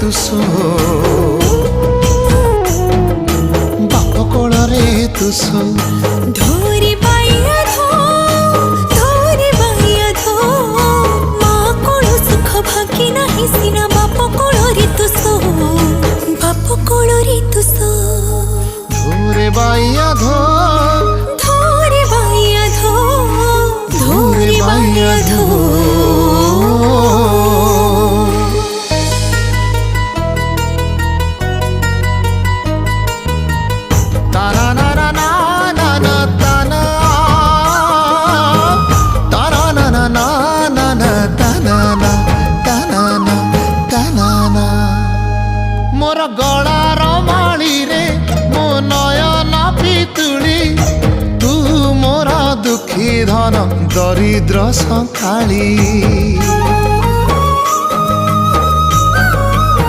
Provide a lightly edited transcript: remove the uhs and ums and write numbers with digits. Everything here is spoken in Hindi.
तु सो बाप कोड़े तु सो धोरी बाइया धो धोरी बाइया धो माँ कोड़ सुख भागी नहीं सिना बाप कोड़े तु सो बाप कोड़े तु सो धोरे बाइया धो धोरी बाइया धो धोरी बाइया धो मोर गलार माली रे मो नयन पितुली तू मोर दुखी धन दरिद्र सकाली।